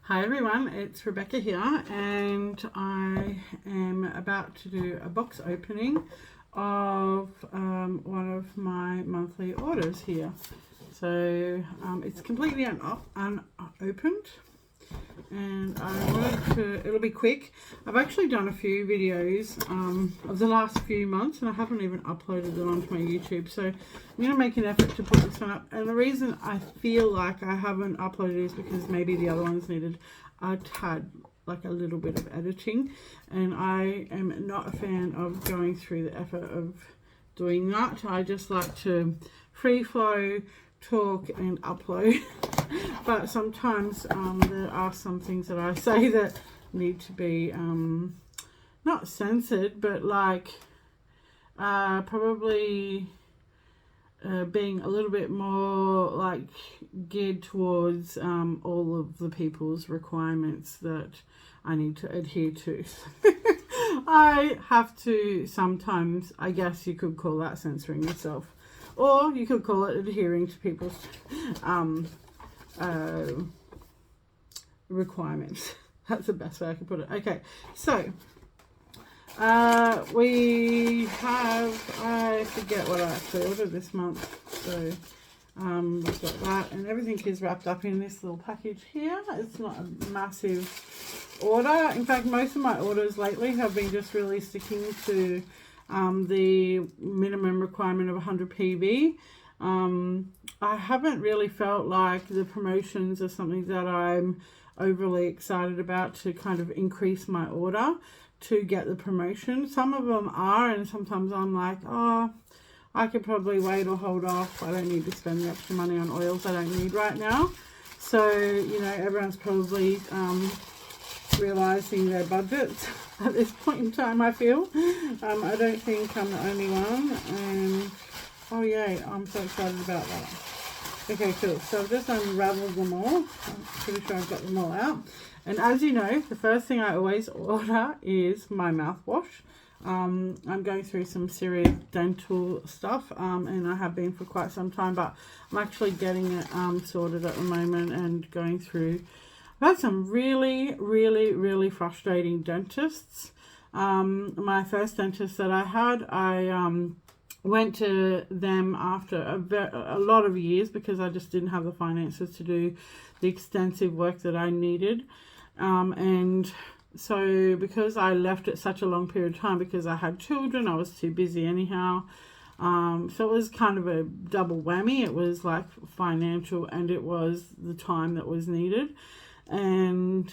Hi everyone, it's Rebecca here, and I am about to do a box opening of one of my monthly orders here. So it's completely unopened, and I wanted to, it'll be quick. I've actually done a few videos of the last few months, and I haven't even uploaded them onto my YouTube, so I'm going to make an effort to put this one up. And the reason I feel like I haven't uploaded is because maybe the other ones needed a tad, like a little bit of editing, and I am not a fan of going through the effort of doing that. I just like to free flow, talk and upload. But sometimes there are some things that I say that need to be not censored, but like probably being a little bit more like geared towards all of the people's requirements that I need to adhere to. I have to sometimes, I guess you could call that censoring yourself, or you could call it adhering to people's requirements. That's the best way I can put it. Okay, so we have, I forget what I actually ordered this month, so we've got that, and everything is wrapped up in this little package here. It's not a massive order. In fact, most of my orders lately have been just really sticking to the minimum requirement of 100 PV. I haven't really felt like the promotions are something that I'm overly excited about to kind of increase my order to get the promotion. Some of them are, and sometimes I'm like, oh, I could probably wait or hold off. I don't need to spend the extra money on oils I don't need right now. So, you know, everyone's probably realizing their budgets at this point in time, I feel. I don't think I'm the only one, and oh yay, I'm so excited about that. Okay, cool. So I've just unraveled them all. I'm pretty sure I've got them all out. And as you know, the first thing I always order is my mouthwash. I'm going through some serious dental stuff, and I have been for quite some time, but I'm actually getting it sorted at the moment and going through. I've had some really frustrating dentists. My first dentist that I had, I went to them after a lot of years because I just didn't have the finances to do the extensive work that I needed. And so because I left it such a long period of time because I had children, I was too busy anyhow. So it was kind of a double whammy. It was like financial, and it was the time that was needed. And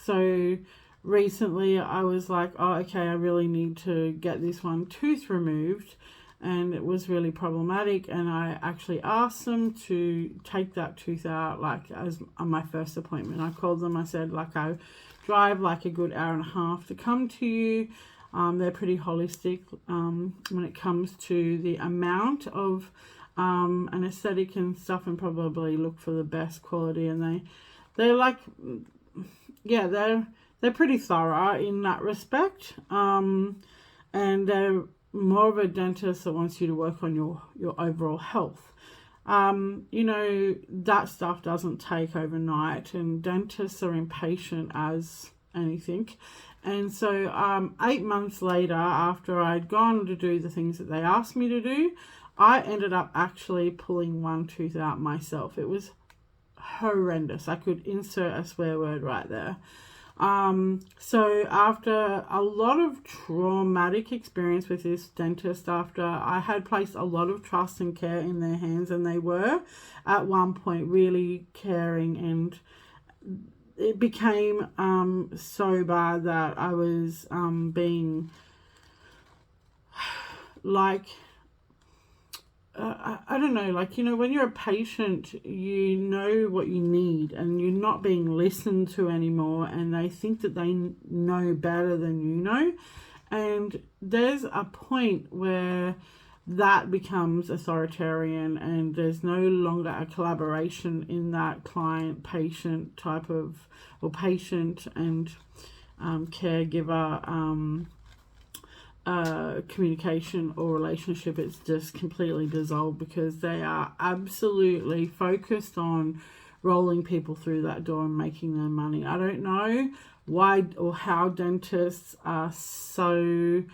so recently I was like, oh, okay, I really need to get this one tooth removed, and it was really problematic, and I actually asked them to take that tooth out like as on my first appointment. I called them, I said, like, I drive like a good hour and a half to come to you. They're pretty holistic when it comes to the amount of anesthetic and stuff, and probably look for the best quality, and they're like, yeah, they're pretty thorough in that respect, and they're more of a dentist that wants you to work on your overall health. You know, that stuff doesn't take overnight, and dentists are impatient as anything. And so 8 months later, after I'd gone to do the things that they asked me to do, I ended up actually pulling one tooth out myself. It was horrendous. I could insert a swear word right there. So after a lot of traumatic experience with this dentist, after I had placed a lot of trust and care in their hands, and they were at one point really caring, and it became so bad that I was being like, I don't know, like, you know, when you're a patient, you know what you need, and you're not being listened to anymore, and they think that they know better than you know. And there's a point where that becomes authoritarian, and there's no longer a collaboration in that client-patient type of, or patient and caregiver communication or relationship. It's just completely dissolved because they are absolutely focused on rolling people through that door and making their money. I don't know why or how dentists are so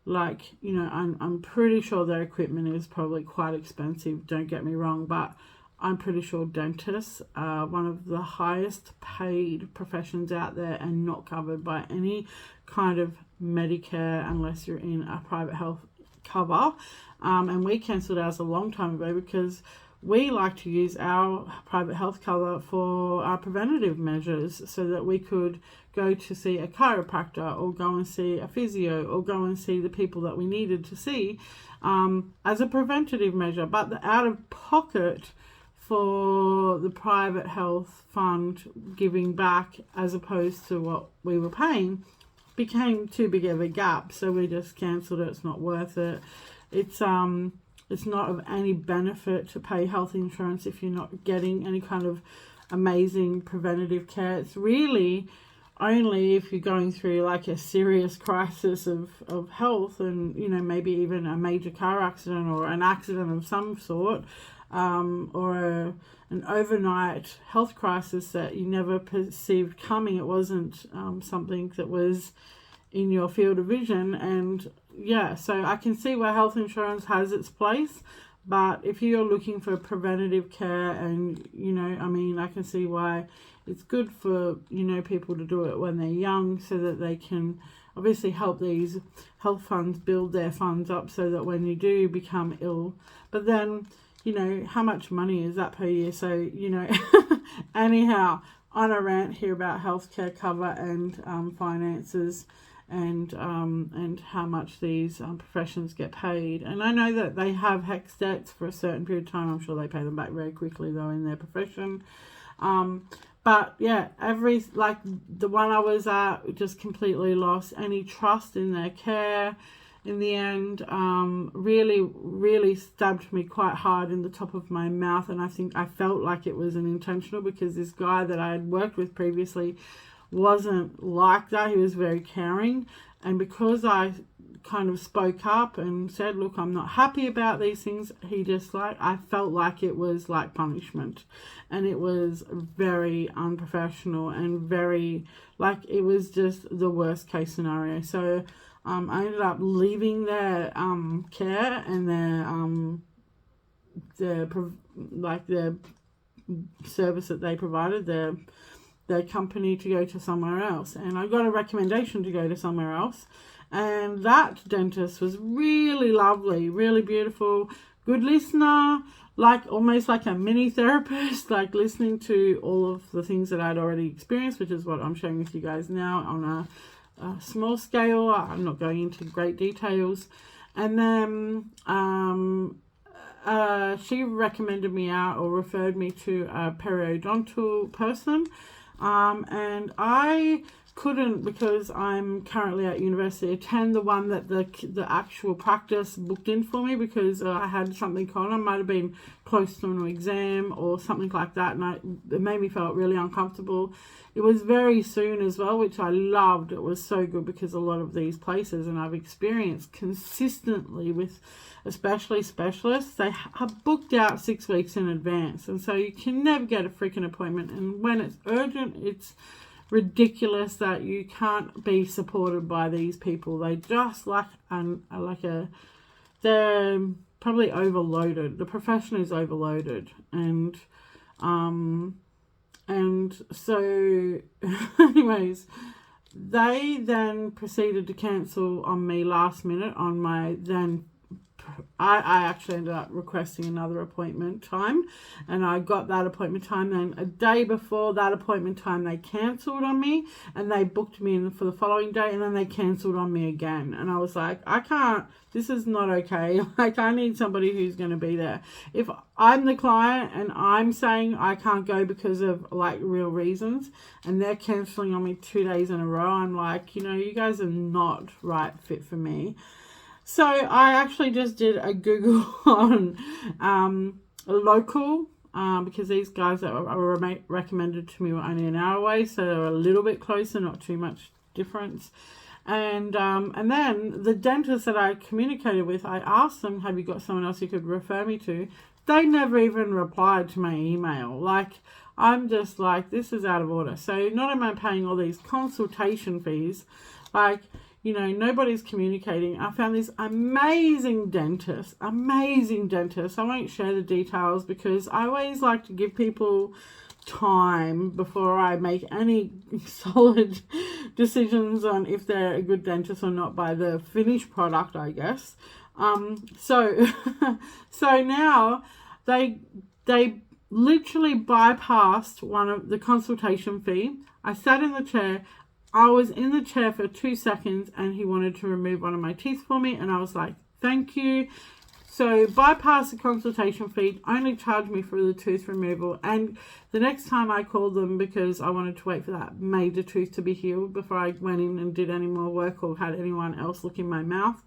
like, you know, I'm pretty sure their equipment is probably quite expensive, don't get me wrong, but I'm pretty sure dentists are one of the highest paid professions out there and not covered by any kind of Medicare unless you're in a private health cover. And we cancelled ours a long time ago because we like to use our private health cover for our preventative measures so that we could go to see a chiropractor or go and see a physio or go and see the people that we needed to see as a preventative measure. But the out-of-pocket for the private health fund giving back as opposed to what we were paying became too big of a gap, so we just cancelled it. It's not worth it. It's not of any benefit to pay health insurance if you're not getting any kind of amazing preventative care. It's really only if you're going through like a serious crisis of health and, you know, maybe even a major car accident or an accident of some sort, or an overnight health crisis that you never perceived coming. It wasn't something that was in your field of vision. And yeah, so I can see where health insurance has its place, but if you're looking for preventative care and, you know, I mean, I can see why it's good for, you know, people to do it when they're young so that they can obviously help these health funds build their funds up so that when you do become ill, but then, you know, how much money is that per year? So, you know, anyhow, on a rant here about healthcare cover and finances and how much these professions get paid. And I know that they have HECS debts for a certain period of time. I'm sure they pay them back very quickly though in their profession. But yeah, like the one I was at just completely lost any trust in their care. In the end, really stabbed me quite hard in the top of my mouth, and I think I felt like it was an intentional because this guy that I had worked with previously wasn't like that. He was very caring, and because I kind of spoke up and said, look, I'm not happy about these things, he just like, I felt like it was like punishment, and it was very unprofessional and very like it was just the worst case scenario. So I ended up leaving their care and their service that they provided, their company, to go to somewhere else. And I got a recommendation to go to somewhere else. And that dentist was really lovely, really beautiful, good listener, like almost like a mini therapist, like listening to all of the things that I'd already experienced, which is what I'm sharing with you guys now on a small scale. I'm not going into great details. And then she recommended me out or referred me to a periodontal person, and I couldn't, because I'm currently at university, attend the one that the actual practice booked in for me because I had something on. I might have been close to an exam or something like that, and it made me feel really uncomfortable. It was very soon as well, which I loved. It was so good because a lot of these places, and I've experienced consistently with especially specialists, they have booked out 6 weeks in advance, and so you can never get a freaking appointment. And when it's urgent, it's ridiculous that you can't be supported by these people. They just they're probably overloaded. The profession is overloaded, and so anyways, they then proceeded to cancel on me last minute on my then I actually ended up requesting another appointment time, and I got that appointment time. Then a day before that appointment time, they cancelled on me, and they booked me in for the following day, and then they cancelled on me again. And I was like, I can't, this is not okay. Like, I need somebody who's going to be there. If I'm the client and I'm saying I can't go because of like real reasons, and they're cancelling on me 2 days in a row, I'm like, you know, you guys are not right fit for me. So I actually just did a Google on a local, because these guys that were recommended to me were only an hour away, so they were a little bit closer, not too much difference. And then the dentist that I communicated with, I asked them, have you got someone else you could refer me to? they never even replied to my email. Like, I'm just like, this is out of order. So not am I paying all these consultation fees, like, you know, nobody's communicating. I found this amazing dentist. I won't share the details because I always like to give people time before I make any solid decisions on if they're a good dentist or not by the finished product, I guess. So now they literally bypassed one of the consultation fee. I sat in the chair. I was in the chair for 2 seconds and he wanted to remove one of my teeth for me, and I was like, thank you. So bypass the consultation fee, only charge me for the tooth removal. And the next time I called them, because I wanted to wait for that major tooth to be healed before I went in and did any more work or had anyone else look in my mouth.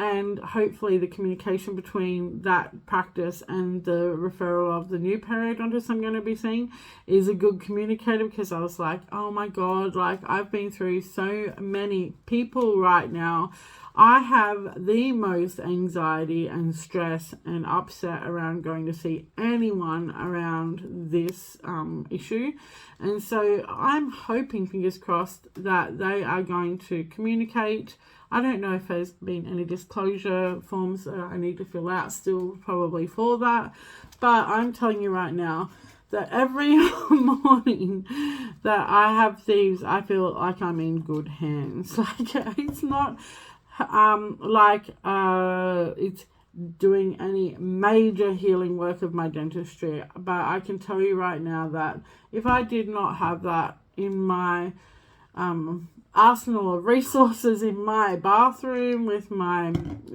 And hopefully the communication between that practice and the referral of the new periodontist I'm going to be seeing is a good communicator, because I was like, oh my God, like I've been through so many people right now. I have the most anxiety and stress and upset around going to see anyone around this issue. And so I'm hoping, fingers crossed, that they are going to communicate. I don't know if there's been any disclosure forms that I need to fill out still probably for that. But I'm telling you right now that every morning that I have thieves, I feel like I'm in good hands. Like, it's not it's doing any major healing work of my dentistry. But I can tell you right now that if I did not have that in my arsenal of resources in my bathroom with my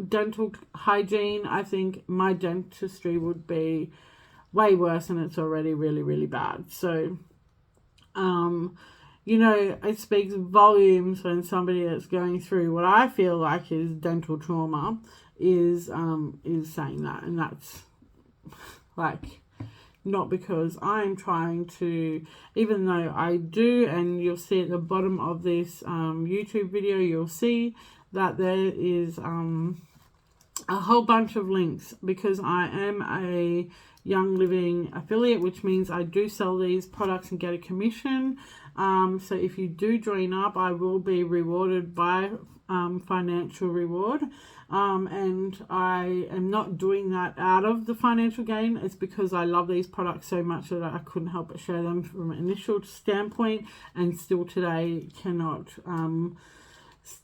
dental hygiene, I think my dentistry would be way worse, and it's already really, really bad. So, you know, it speaks volumes when somebody that's going through what I feel like is dental trauma is saying that. And that's like, not because I'm trying to, even though I do, and you'll see at the bottom of this YouTube video, you'll see that there is a whole bunch of links, because I am a Young Living affiliate, which means I do sell these products and get a commission. So if you do join up, I will be rewarded by financial reward. And I am not doing that out of the financial gain. It's because I love these products so much that I couldn't help but share them from an initial standpoint, and still today cannot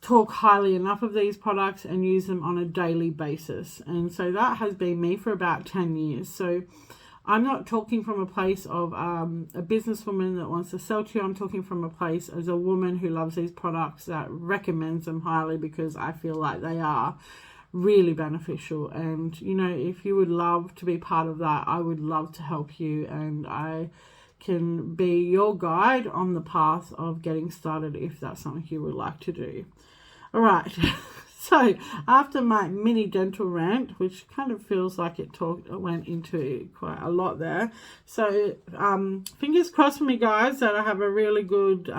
talk highly enough of these products and use them on a daily basis. And so that has been me for about 10 years. So I'm not talking from a place of a businesswoman that wants to sell to you. I'm talking from a place as a woman who loves these products, that recommends them highly because I feel like they are really beneficial. And, you know, if you would love to be part of that, I would love to help you, and I can be your guide on the path of getting started if that's something you would like to do. All right. So after my mini dental rant, which kind of feels like it went into quite a lot there. So fingers crossed for me, guys, that I have a really good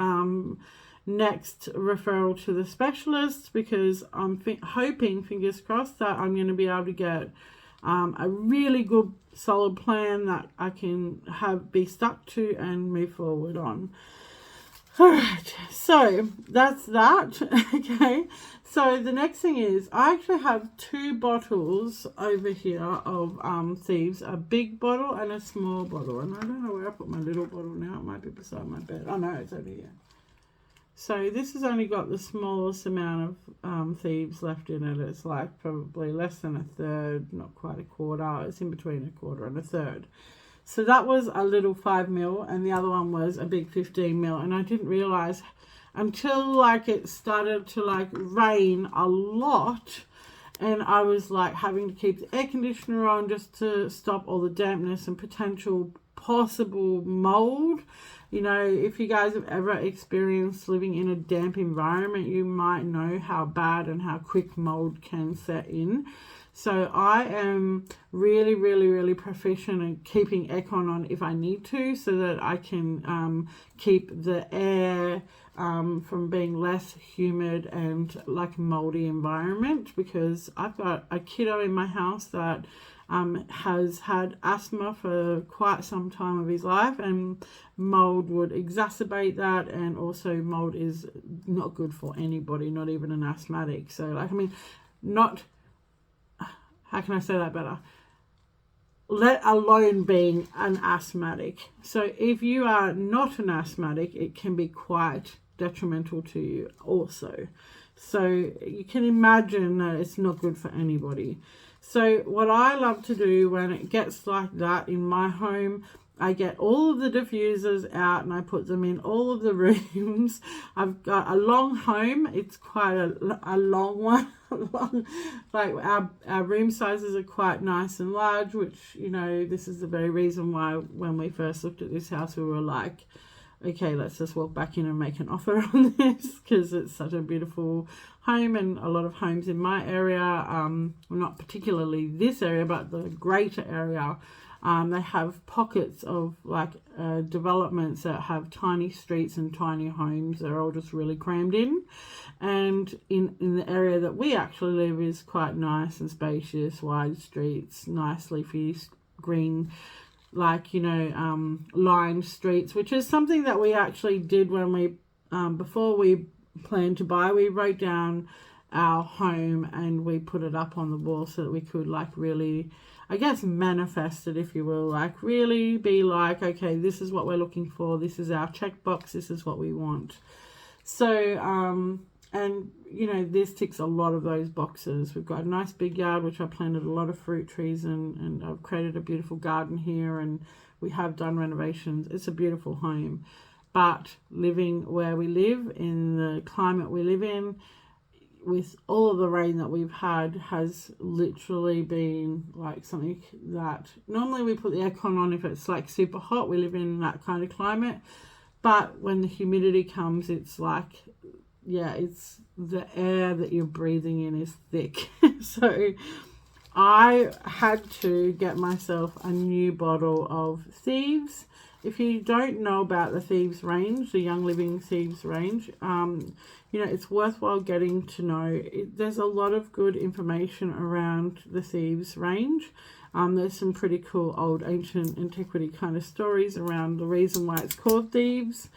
next referral to the specialist, because I'm hoping, fingers crossed, that I'm going to be able to get a really good solid plan that I can be stuck to and move forward on. Alright, so that's that. Okay, so the next thing is I actually have 2 bottles over here of Thieves, a big bottle and a small bottle, and I don't know where I put my little bottle now. It might be beside my bed. Oh no, it's over here. So this has only got the smallest amount of Thieves left in it. It's like probably less than a third, not quite a quarter. It's in between a quarter and a third. So that was a little 5 ml, and the other one was a big 15 ml. And I didn't realize until like it started to like rain a lot, and I was like having to keep the air conditioner on just to stop all the dampness and potential possible mold. You know, if you guys have ever experienced living in a damp environment, you might know how bad and how quick mold can set in. So I am really, really, really proficient in keeping aircon on if I need to, so that I can keep the air from being less humid and like moldy environment, because I've got a kiddo in my house that has had asthma for quite some time of his life, and mold would exacerbate that. And also mold is not good for anybody, not even an asthmatic. So like, I mean, not, how can I say that better? Let alone being an asthmatic. So if you are not an asthmatic, it can be quite detrimental to you also. So you can imagine that it's not good for anybody. So what I love to do when it gets like that in my home, I get all of the diffusers out and I put them in all of the rooms. I've got a long home. It's quite a long one. Like our room sizes are quite nice and large, which, you know, this is the very reason why when we first looked at this house, we were like, okay, let's just walk back in and make an offer on this, because it's such a beautiful home. And a lot of homes in my area, not particularly this area, but the greater area, they have pockets of like developments that have tiny streets and tiny homes. They're all just really crammed in. And in the area that we actually live is quite nice and spacious, wide streets, nice leafy green, like, you know, lined streets, which is something that we actually did when we, before we planned to buy, we wrote down our home and we put it up on the wall so that we could like really, I guess, manifest it, if you will, like really be like, okay, this is what we're looking for. This is our checkbox. This is what we want. So, and, you know, this ticks a lot of those boxes. We've got a nice big yard, which I planted a lot of fruit trees and I've created a beautiful garden here, and we have done renovations. It's a beautiful home. But living where we live, in the climate we live in, with all of the rain that we've had, has literally been like something that normally we put the aircon on if it's like super hot. We live in that kind of climate. But when the humidity comes, it's like, yeah, it's the air that you're breathing in is thick. So I had to get myself a new bottle of Thieves. If you don't know about the Thieves range, the Young Living Thieves range, you know, it's worthwhile getting to know. There's a lot of good information around the Thieves range. There's some pretty cool old ancient antiquity kind of stories around the reason why it's called Thieves.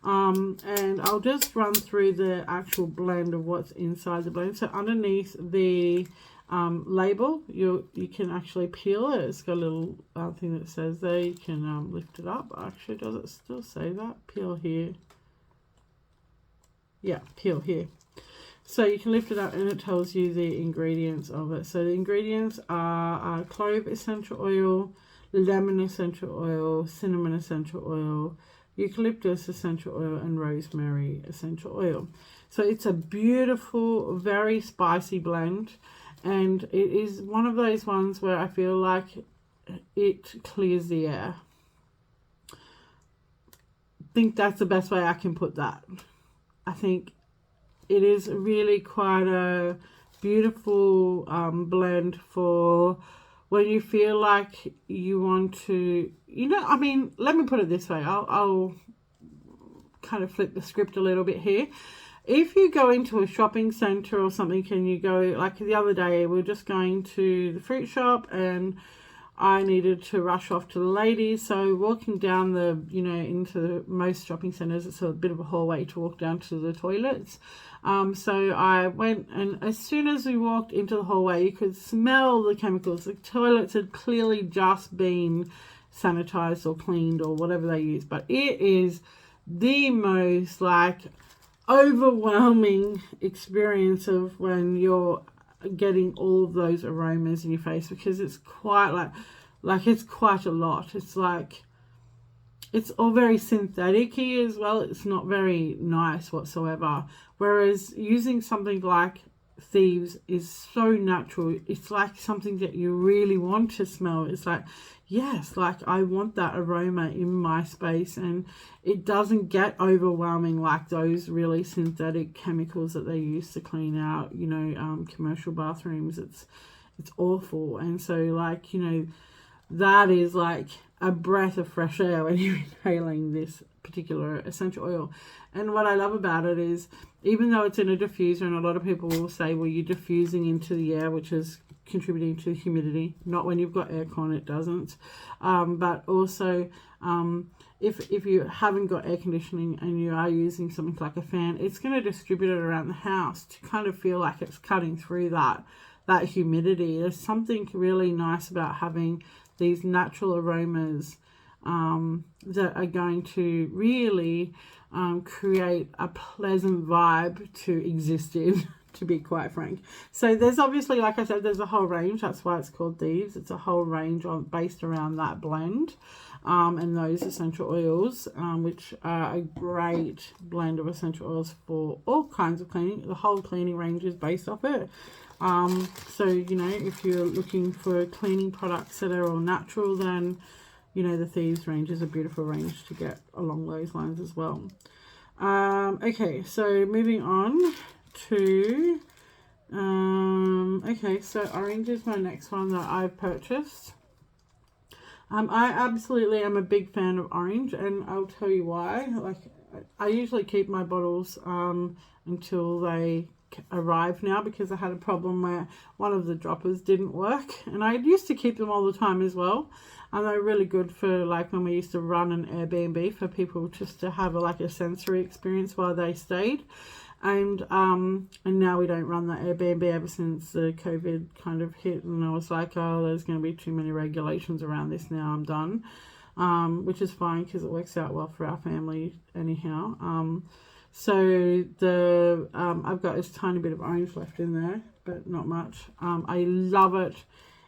And I'll just run through the actual blend of what's inside the blend. So underneath the label, you can actually peel it. It's got a little thing that says there. You can lift it up. Actually, does it still say that? Peel here. Yeah, peel here. So you can lift it up and it tells you the ingredients of it. So the ingredients are clove essential oil, lemon essential oil, cinnamon essential oil, eucalyptus essential oil, and rosemary essential oil. So it's a beautiful, very spicy blend, and it is one of those ones where I feel like it clears the air. I think that's the best way I can put that. I think it is really quite a beautiful blend for when you feel like you want to, you know, I mean, let me put it this way. I'll kind of flip the script a little bit here. If you go into a shopping centre or something, and you go, like the other day, we were just going to the fruit shop and I needed to rush off to the ladies. So walking down the, you know, into most shopping centres, it's a bit of a hallway to walk down to the toilets. So I went, and as soon as we walked into the hallway, you could smell the chemicals. The toilets had clearly just been sanitized or cleaned or whatever they use, but it is the most like overwhelming experience of when you're getting all of those aromas in your face, because it's quite like it's quite a lot. It's like, it's all very synthetic-y as well. It's not very nice whatsoever. Whereas using something like Thieves is so natural. It's like something that you really want to smell. It's like, yes, like I want that aroma in my space, and it doesn't get overwhelming like those really synthetic chemicals that they use to clean out, you know, commercial bathrooms. It's awful. And so, like, you know, that is like a breath of fresh air when you're inhaling this particular essential oil. And what I love about it is, even though it's in a diffuser, and a lot of people will say, well, you're diffusing into the air, which is contributing to the humidity. Not when you've got aircon, it doesn't. But also, if you haven't got air conditioning and you are using something like a fan, it's going to distribute it around the house to kind of feel like it's cutting through that humidity. There's something really nice about having these natural aromas that are going to really create a pleasant vibe to exist in, to be quite frank. So there's obviously, like I said, there's a whole range. That's why it's called thieves. It's a whole range based around that blend and those essential oils, which are a great blend of essential oils for all kinds of cleaning. The whole cleaning range is based off it. So, you know, if you're looking for cleaning products that are all natural, then, you know, the Thieves range is a beautiful range to get along those lines as well. Okay, so moving on to, okay, so orange is my next one that I've purchased. I absolutely am a big fan of orange, and I'll tell you why. Like, I usually keep my bottles until they arrive now, because I had a problem where one of the droppers didn't work, and I used to keep them all the time as well, and they're really good for like when we used to run an Airbnb for people just to have like a sensory experience while they stayed. And now we don't run that Airbnb ever since the COVID kind of hit, and I was like, oh, there's going to be too many regulations around this now, I'm done, which is fine because it works out well for our family anyhow. So the I've got this tiny bit of orange left in there, but not much. I love it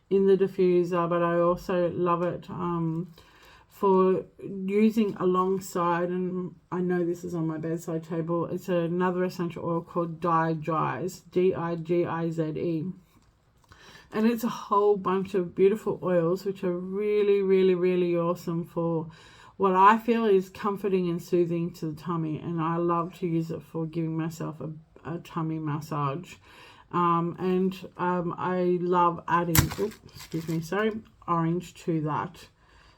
in the diffuser, but I also love it for using alongside, and I know this is on my bedside table. It's another essential oil called Digize, D-I-G-I-Z-E. And it's a whole bunch of beautiful oils which are really, really, really awesome for what I feel is comforting and soothing to the tummy, and I love to use it for giving myself a tummy massage. I love adding, orange to that.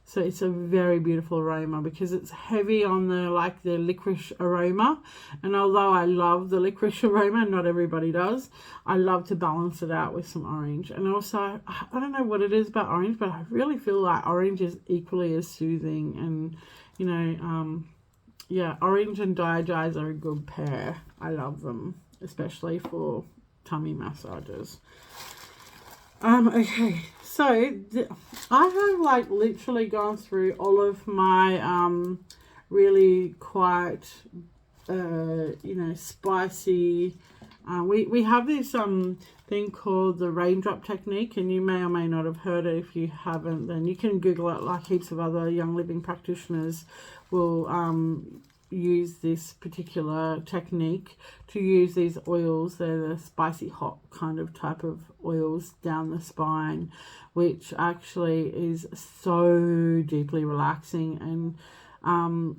So it's a very beautiful aroma because it's heavy on the licorice aroma. And although I love the licorice aroma, not everybody does, I love to balance it out with some orange. And also, I don't know what it is about orange, but I really feel like orange is equally as soothing. And, you know, yeah, orange and Digize are a good pair. I love them, especially for tummy massages. Okay, so I have like literally gone through all of my really quite you know, spicy. We have this thing called the raindrop technique, and you may or may not have heard it. If you haven't, then you can Google it. Like heaps of other young living practitioners will use this particular technique to use these oils. They're the spicy hot kind of type of oils down the spine, which actually is so deeply relaxing. And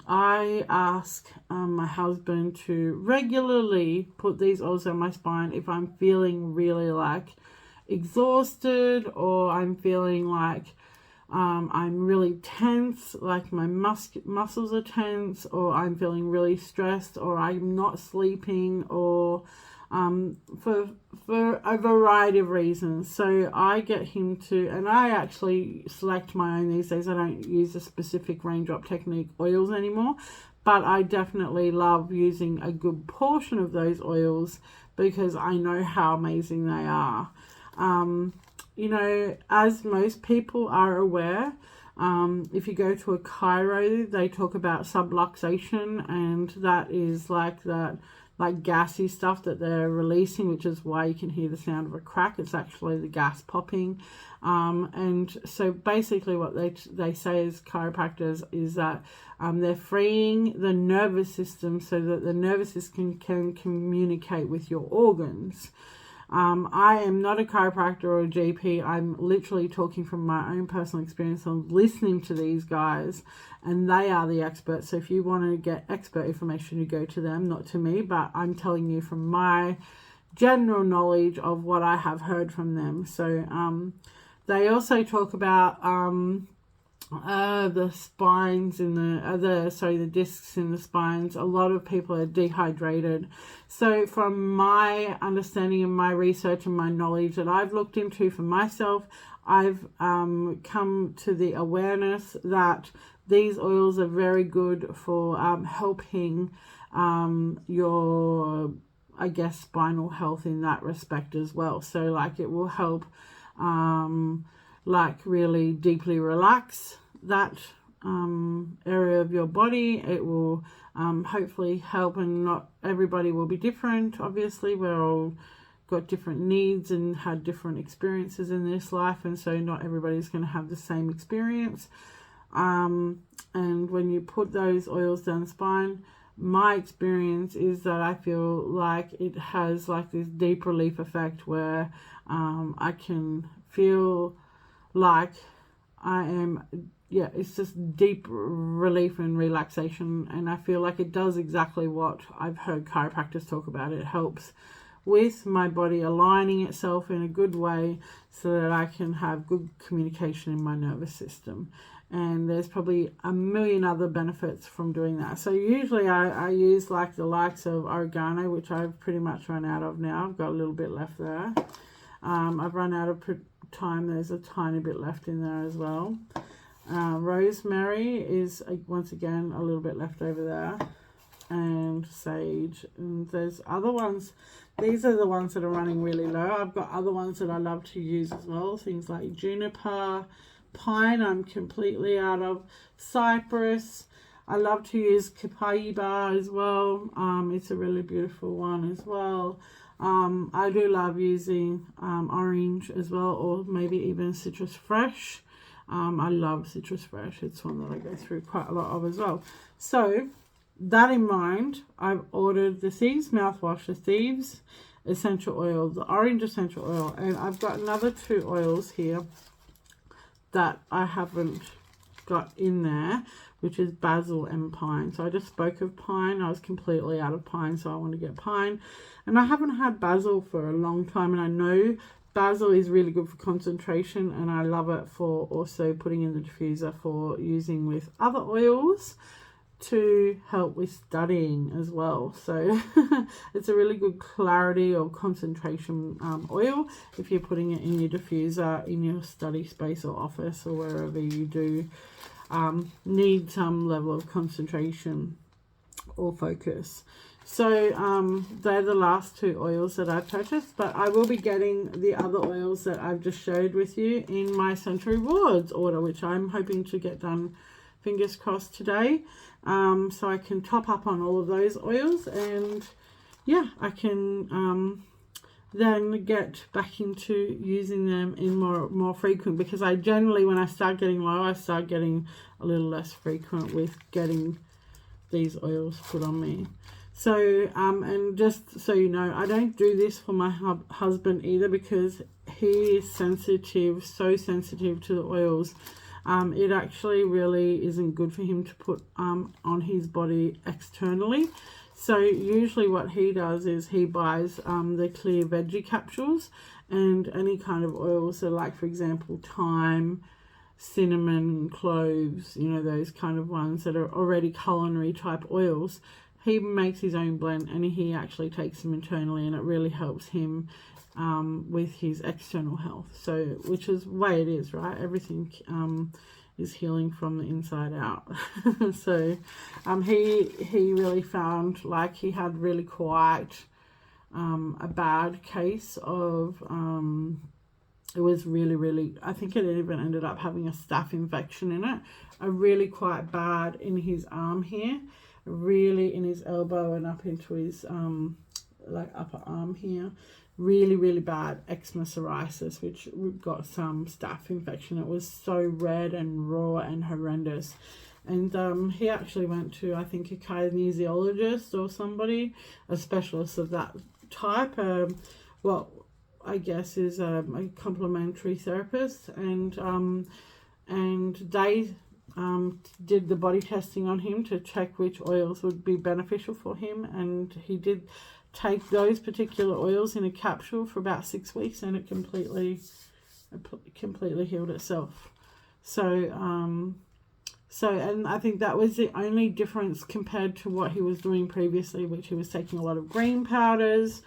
I ask my husband to regularly put these oils on my spine if I'm feeling really like exhausted, or I'm feeling like I'm really tense, like my muscles are tense, or I'm feeling really stressed, or I'm not sleeping, or for a variety of reasons. So I get him to, and I actually select my own these days. I don't use a specific raindrop technique oils anymore, but I definitely love using a good portion of those oils because I know how amazing they are. You know, as most people are aware, if you go to a chiro, they talk about subluxation, and that is like that, like gassy stuff that they're releasing, which is why you can hear the sound of a crack. It's actually the gas popping. And so basically what they say as chiropractors is that they're freeing the nervous system so that the nervous system can communicate with your organs. I am not a chiropractor or a GP. I'm literally talking from my own personal experience on listening to these guys, and they are the experts. So if you want to get expert information, you go to them, not to me, but I'm telling you from my general knowledge of what I have heard from them. So They also talk about the spines in the discs in the spines. A lot of people are dehydrated. So from my understanding and my research and my knowledge that I've looked into for myself, I've come to the awareness that these oils are very good for helping your, I guess, spinal health in that respect as well. So like it will help like really deeply relax that area of your body. It will hopefully help, and not everybody will be different. Obviously, we're all got different needs and had different experiences in this life, and so not everybody's going to have the same experience. And when you put those oils down the spine, my experience is that I feel like it has like this deep relief effect where I can feel like I am, it's just deep relief and relaxation, and I feel like it does exactly what I've heard chiropractors talk about. It helps with my body aligning itself in a good way so that I can have good communication in my nervous system. And there's probably a million other benefits from doing that. So usually I use like the likes of oregano, which I've pretty much run out of now. I've got a little bit left there. I've run out of time. There's a tiny bit left in there as well. Rosemary is once again a little bit left over there. And sage. And there's other ones. These are the ones that are running really low. I've got other ones that I love to use as well. Things like juniper, pine I'm completely out of, cypress. I love to use copaiba as well. It's a really beautiful one as well. I do love using orange as well, or maybe even citrus fresh. I love citrus fresh. It's one that I go through quite a lot of as well. So that in mind, I've ordered the Thieves mouthwash, the Thieves essential oil, the orange essential oil, and I've got another 2 oils here that I haven't got in there, which is basil and pine. So I just spoke of pine. I was completely out of pine, so I want to get pine. And I haven't had basil for a long time, and I know basil is really good for concentration, and I love it for also putting in the diffuser for using with other oils to help with studying as well. So it's a really good clarity or concentration oil if you're putting it in your diffuser in your study space or office or wherever you do need some level of concentration or focus. So they're the last 2 oils that I've purchased, but I will be getting the other oils that I've just showed with you in my Century Rewards order, which I'm hoping to get done, fingers crossed, today. So I can top up on all of those oils, and yeah, I can then get back into using them in more frequent, because I generally, when I start getting low, I start getting a little less frequent with getting these oils put on me. So and just so you know, I don't do this for my husband either, because he is sensitive, so sensitive to the oils. It actually really isn't good for him to put on his body externally. So usually what he does is he buys the clear veggie capsules and any kind of oils. So like, for example, thyme, cinnamon, cloves, you know, those kind of ones that are already culinary type oils. He makes his own blend and he actually takes them internally, and it really helps him with his external health. So, which is the way it is, right? Everything is healing from the inside out. So he really found like he had really quite a bad case of it was really, I think it even ended up having a staph infection in it, a really quite bad in his arm here, really in his elbow and up into his like upper arm here. Really bad eczema psoriasis, which got some staph infection. It was so red and raw and horrendous. And he actually went to, I think, a kinesiologist or somebody, a specialist of that type. What I guess is a complementary therapist, and they did the body testing on him to check which oils would be beneficial for him, and he did take those particular oils in a capsule for about 6 weeks, and it completely completely healed itself. So, and I think that was the only difference compared to what he was doing previously, which he was taking a lot of green powders.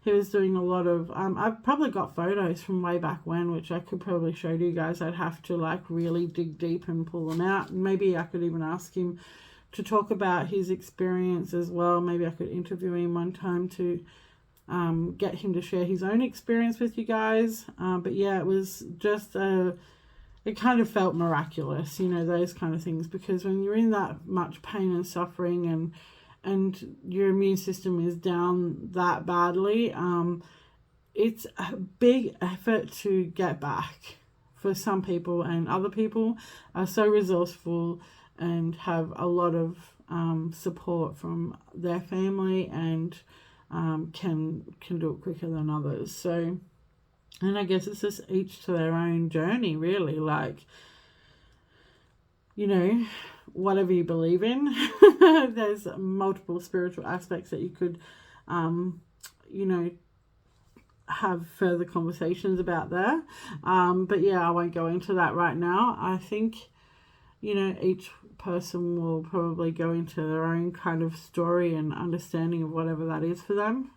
He was doing a lot of, I've probably got photos from way back when, which I could probably show to you guys. I'd have to like really dig deep and pull them out. And maybe I could even ask him to talk about his experience as well. Maybe I could interview him one time to get him to share his own experience with you guys. But yeah, it was just it kind of felt miraculous, you know, those kind of things, because when you're in that much pain and suffering and your immune system is down that badly, it's a big effort to get back for some people, and other people are so resourceful and have a lot of support from their family, and can do it quicker than others. So, and I guess it's just each to their own journey, really. Like, you know, whatever you believe in, there's multiple spiritual aspects that you could, you know, have further conversations about there. But yeah, I won't go into that right now. I think, you know, each person will probably go into their own kind of story and understanding of whatever that is for them.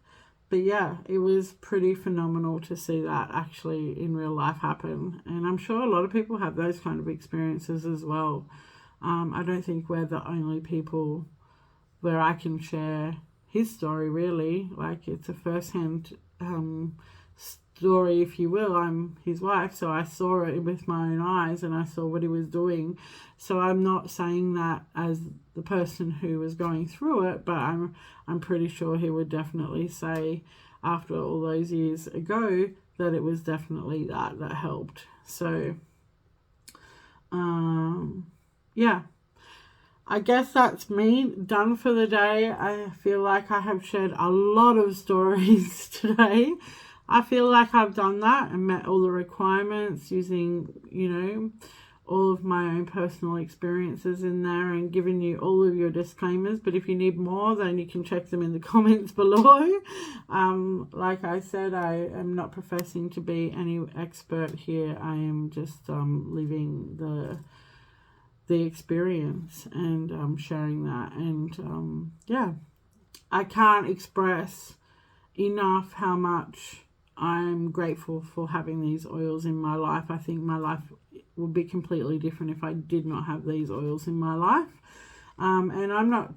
But yeah, it was pretty phenomenal to see that actually in real life happen. And I'm sure a lot of people have those kind of experiences as well. I don't think we're the only people where I can share his story, really. Like, it's a first-hand story, if you will. I'm his wife, so I saw it with my own eyes and I saw what he was doing. So I'm not saying that as the person who was going through it, but I'm pretty sure he would definitely say after all those years ago that it was definitely that helped. So yeah, I guess that's me done for the day. I feel like I have shared a lot of stories today. I feel like I've done that and met all the requirements using, you know, all of my own personal experiences in there and giving you all of your disclaimers. But if you need more, then you can check them in the comments below. Like I said, I am not professing to be any expert here. I am just living the experience and sharing that. And yeah, I can't express enough how much I'm grateful for having these oils in my life. I think my life would be completely different if I did not have these oils in my life. And I'm not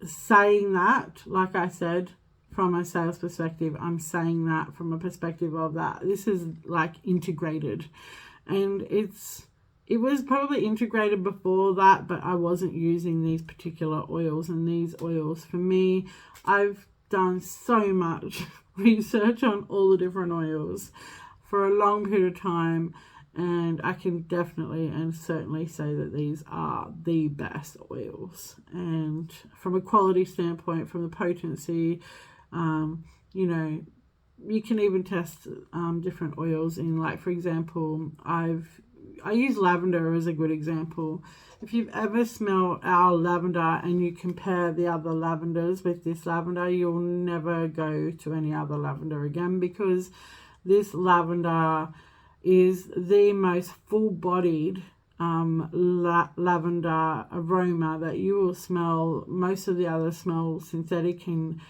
saying that, like I said, from a sales perspective. I'm saying that from a perspective of that this is like integrated. And it was probably integrated before that, but I wasn't using these particular oils. And these oils, for me, I've done so much research on all the different oils for a long period of time, and I can definitely and certainly say that these are the best oils. And from a quality standpoint, from the potency, you know, you can even test different oils in, like, for example, I use lavender as a good example. If you've ever smelled our lavender and you compare the other lavenders with this lavender, you'll never go to any other lavender again, because this lavender is the most full-bodied lavender aroma that you will smell. Most of the others smell synthetic and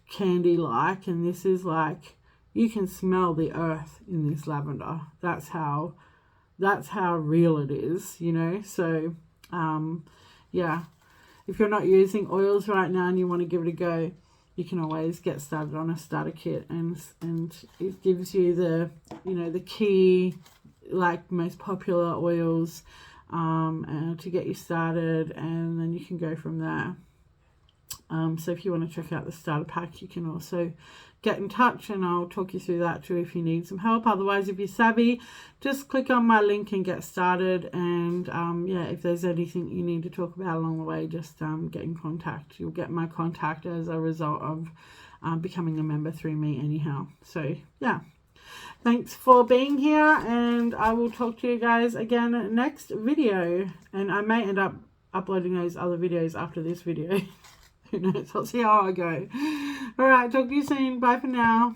candy-like, and this is like, you can smell the earth in this lavender. That's how real it is, you know. So yeah, if you're not using oils right now and you want to give it a go, you can always get started on a starter kit, and it gives you the, you know, the key, like, most popular oils to get you started, and then you can go from there. So if you want to check out the starter pack, you can also get in touch and I'll talk you through that too if you need some help. Otherwise, if you're savvy, just click on my link and get started. And yeah, if there's anything you need to talk about along the way, just get in contact. You'll get my contact as a result of becoming a member through me anyhow. So yeah, thanks for being here, and I will talk to you guys again next video. And I may end up uploading those other videos after this video. Who knows? I'll see how I go. All right, talk to you soon. Bye for now.